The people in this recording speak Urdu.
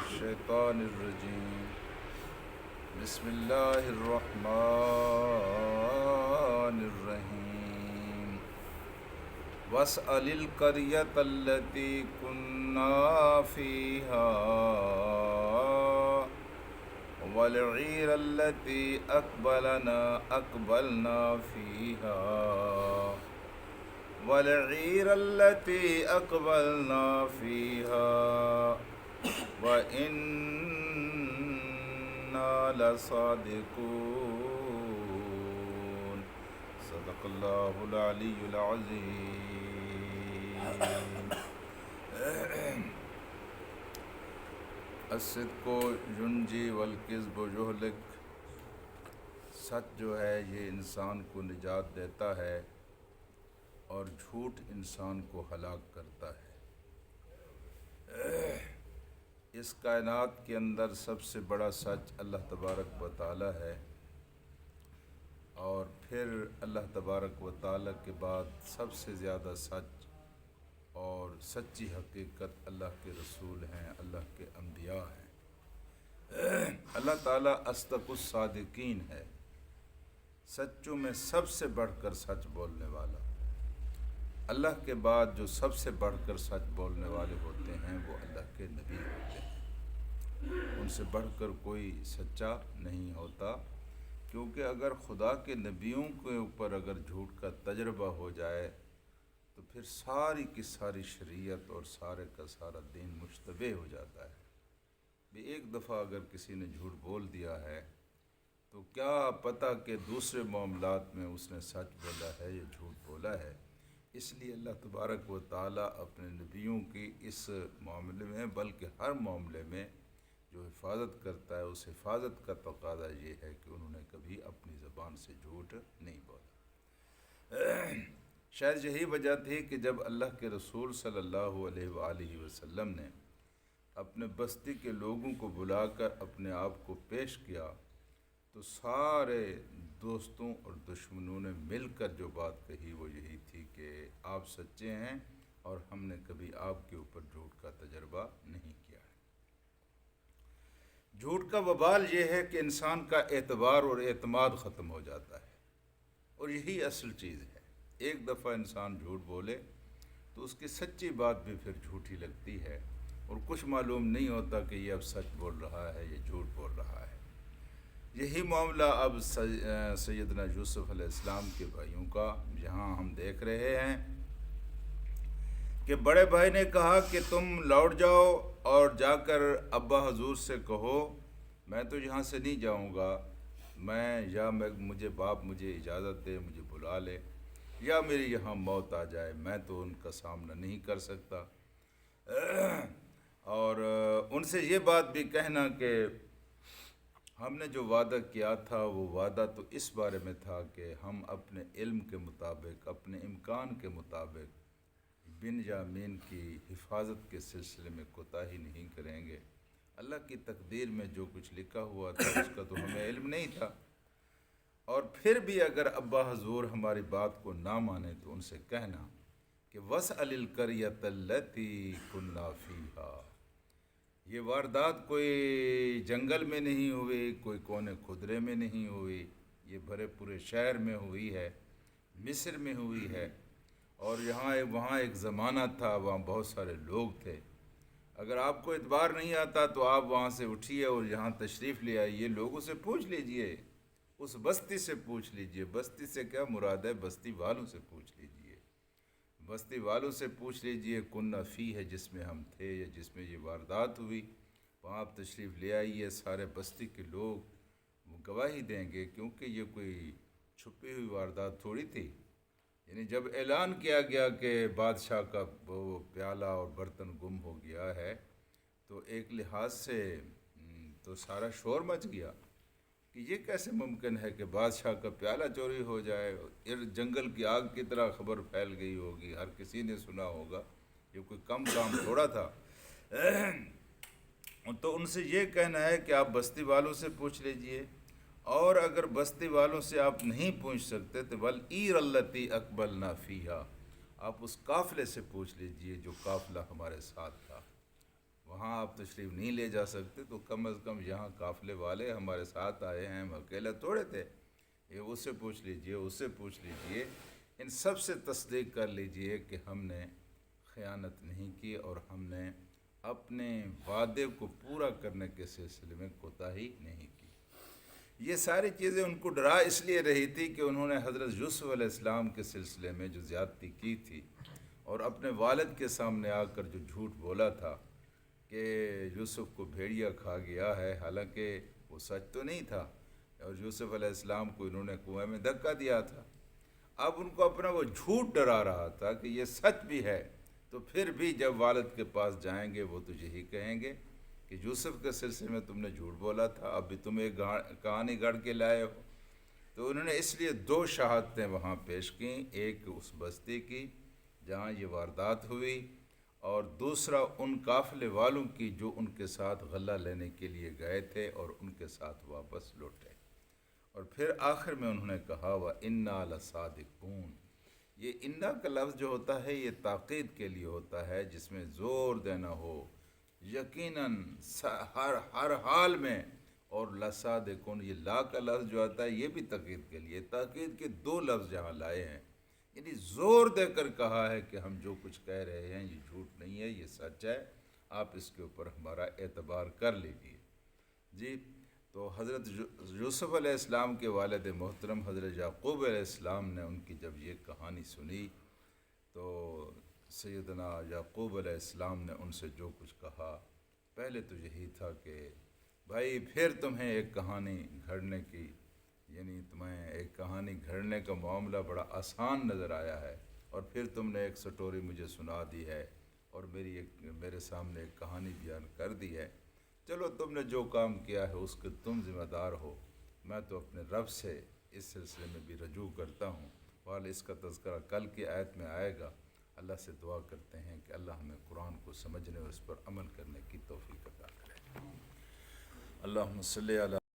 الشیطان الرجیم بسم اللہ الرحمن الرحیم واسأل القریۃ التی كنا فیہا والعیر التی اقبلنا فیہا والعیر التی اقبلنا فیہا وَإِنَّا لَصَادِقُونَ صدق اللہ العلی العظیم۔ الصدق ینجی والکذب یہلک، سچ جو ہے یہ انسان کو نجات دیتا ہے اور جھوٹ انسان کو ہلاک کرتا ہے۔ اس کائنات کے اندر سب سے بڑا سچ اللہ تبارک و تعالی ہے، اور پھر اللہ تبارک و تعالی کے بعد سب سے زیادہ سچ اور سچی حقیقت اللہ کے رسول ہیں، اللہ کے انبیاء ہیں۔ اللہ تعالیٰ اصدق الصادقین ہے، سچوں میں سب سے بڑھ کر سچ بولنے والا۔ اللہ کے بعد جو سب سے بڑھ کر سچ بولنے والے ہوتے ہیں وہ اللہ کے نبی ہوتے ہیں، ان سے بڑھ کر کوئی سچا نہیں ہوتا، کیونکہ اگر خدا کے نبیوں کے اوپر اگر جھوٹ کا تجربہ ہو جائے تو پھر ساری کی ساری شریعت اور سارے کا سارا دین مشتبہ ہو جاتا ہے۔ بھی ایک دفعہ اگر کسی نے جھوٹ بول دیا ہے تو کیا پتہ کہ دوسرے معاملات میں اس نے سچ بولا ہے یا جھوٹ بولا ہے۔ اس لیے اللہ تبارک و تعالیٰ اپنے نبیوں کی اس معاملے میں بلکہ ہر معاملے میں جو حفاظت کرتا ہے، اس حفاظت کا تقاضا یہ ہے کہ انہوں نے کبھی اپنی زبان سے جھوٹ نہیں بولا۔ شاید یہی وجہ تھی کہ جب اللہ کے رسول صلی اللہ علیہ وآلہ وسلم نے اپنے بستی کے لوگوں کو بلا کر اپنے آپ کو پیش کیا تو سارے دوستوں اور دشمنوں نے مل کر جو بات کہی وہ یہی تھی کہ آپ سچے ہیں اور ہم نے کبھی آپ کے اوپر جھوٹ کا تجربہ نہیں کیا ہے۔ جھوٹ کا وبال یہ ہے کہ انسان کا اعتبار اور اعتماد ختم ہو جاتا ہے، اور یہی اصل چیز ہے۔ ایک دفعہ انسان جھوٹ بولے تو اس کی سچی بات بھی پھر جھوٹی لگتی ہے، اور کچھ معلوم نہیں ہوتا کہ یہ اب سچ بول رہا ہے یہ جھوٹ بول رہا ہے۔ یہی معاملہ اب سیدنا یوسف علیہ السلام کے بھائیوں کا یہاں ہم دیکھ رہے ہیں کہ بڑے بھائی نے کہا کہ تم لوٹ جاؤ اور جا کر ابا حضور سے کہو میں تو یہاں سے نہیں جاؤں گا، مجھے باپ مجھے اجازت دے، مجھے بلا لے، یا میری یہاں موت آ جائے، میں تو ان کا سامنا نہیں کر سکتا۔ اور ان سے یہ بات بھی کہنا کہ ہم نے جو وعدہ کیا تھا وہ وعدہ تو اس بارے میں تھا کہ ہم اپنے علم کے مطابق، اپنے امکان کے مطابق بنیامین کی حفاظت کے سلسلے میں کوتاہی نہیں کریں گے۔ اللہ کی تقدیر میں جو کچھ لکھا ہوا تھا اس کا تو ہمیں علم نہیں تھا، اور پھر بھی اگر ابا حضور ہماری بات کو نہ مانے تو ان سے کہنا کہ وَاسْأَلِ الْقَرْيَةَ الَّتِي كُنَّا فِيهَا، یہ واردات کوئی جنگل میں نہیں ہوئی، کوئی کونے خدرے میں نہیں ہوئی، یہ بھرے پورے شہر میں ہوئی ہے، مصر میں ہوئی ہے، اور وہاں ایک زمانہ تھا، وہاں بہت سارے لوگ تھے۔ اگر آپ کو اعتبار نہیں آتا تو آپ وہاں سے اٹھیے اور یہاں تشریف لے آئیے، لوگوں سے پوچھ لیجئے، اس بستی سے پوچھ لیجئے۔ بستی سے کیا مراد ہے؟ بستی والوں سے پوچھ لیجئے، بستی والوں سے پوچھ لیجئے کنّا فی ہے جس میں ہم تھے یا جس میں یہ واردات ہوئی، وہاں آپ تشریف لے آئیے، سارے بستی کے لوگ گواہی دیں گے، کیونکہ یہ کوئی چھپی ہوئی واردات تھوڑی تھی۔ یعنی جب اعلان کیا گیا کہ بادشاہ کا وہ پیالہ اور برتن گم ہو گیا ہے تو ایک لحاظ سے تو سارا شور مچ گیا کہ یہ کیسے ممکن ہے کہ بادشاہ کا پیالہ چوری ہو جائے، جنگل کی آگ کی طرح خبر پھیل گئی ہوگی، ہر کسی نے سنا ہوگا، یہ کوئی کم کام تھوڑا تھا۔ تو ان سے یہ کہنا ہے کہ آپ بستی والوں سے پوچھ لیجئے، اور اگر بستی والوں سے آپ نہیں پوچھ سکتے تو وَالْعِيرَ الَّتِي أَقْبَلْنَا فِيهَا، آپ اس قافلے سے پوچھ لیجئے جو قافلہ ہمارے ساتھ تھا، وہاں آپ تشریف نہیں لے جا سکتے تو کم از کم یہاں قافلے والے ہمارے ساتھ آئے ہیں، ہم اکیلا تھوڑے تھے، یہ اس سے پوچھ لیجئے، اس سے پوچھ لیجئے، ان سب سے تصدیق کر لیجئے کہ ہم نے خیانت نہیں کی اور ہم نے اپنے وعدے کو پورا کرنے کے سلسلے میں کوتاہی نہیں کی۔ یہ ساری چیزیں ان کو ڈرا اس لیے رہی تھی کہ انہوں نے حضرت یوسف علیہ السلام کے سلسلے میں جو زیادتی کی تھی اور اپنے والد کے سامنے آ کر جو جھوٹ بولا تھا کہ یوسف کو بھیڑیا کھا گیا ہے، حالانکہ وہ سچ تو نہیں تھا، اور یوسف علیہ السلام کو انہوں نے کنویں میں دھکا دیا تھا۔ اب ان کو اپنا وہ جھوٹ ڈرا رہا تھا کہ یہ سچ بھی ہے، تو پھر بھی جب والد کے پاس جائیں گے وہ تو یہی کہیں گے کہ یوسف کے سلسلے میں تم نے جھوٹ بولا تھا، اب بھی تم ایک کہانی گڑھ کے لائے ہو۔ تو انہوں نے اس لیے 2 شہادتیں وہاں پیش کیں، ایک اس بستی کی جہاں یہ واردات ہوئی، اور دوسرا ان قافلے والوں کی جو ان کے ساتھ غلہ لینے کے لیے گئے تھے اور ان کے ساتھ واپس لوٹے۔ اور پھر آخر میں انہوں نے کہا وَإِنَّا لَصَادِقُونَ۔ یہ اِنَّا کا لفظ جو ہوتا ہے یہ تاکید کے لیے ہوتا ہے، جس میں زور دینا ہو، یقیناً ہر حال میں۔ اور لَصَادِقُونَ یہ لا کا لفظ جو آتا ہے یہ بھی تاکید کے لیے، تاکید کے 2 لفظ جہاں لائے ہیں، یعنی زور دے کر کہا ہے کہ ہم جو کچھ کہہ رہے ہیں یہ جھوٹ نہیں ہے، یہ سچ ہے، آپ اس کے اوپر ہمارا اعتبار کر لیجیے۔ جی، تو حضرت یوسف علیہ السلام کے والد محترم حضرت یعقوب علیہ السلام نے ان کی جب یہ کہانی سنی تو سیدنا یعقوب علیہ السلام نے ان سے جو کچھ کہا، پہلے تو یہی تھا کہ بھائی پھر تمہیں ایک کہانی گھڑنے کی، یعنی تمہیں ایک کہانی گھڑنے کا معاملہ بڑا آسان نظر آیا ہے، اور پھر تم نے ایک سٹوری مجھے سنا دی ہے اور میرے سامنے ایک کہانی بیان کر دی ہے۔ چلو تم نے جو کام کیا ہے اس کے تم ذمہ دار ہو، میں تو اپنے رب سے اس سلسلے میں بھی رجوع کرتا ہوں، اور اس کا تذکرہ کل کی آیت میں آئے گا۔ اللہ سے دعا کرتے ہیں کہ اللہ ہمیں قرآن کو سمجھنے اور اس پر عمل کرنے کی توفیق عطا کرے۔ اللہم صلی علی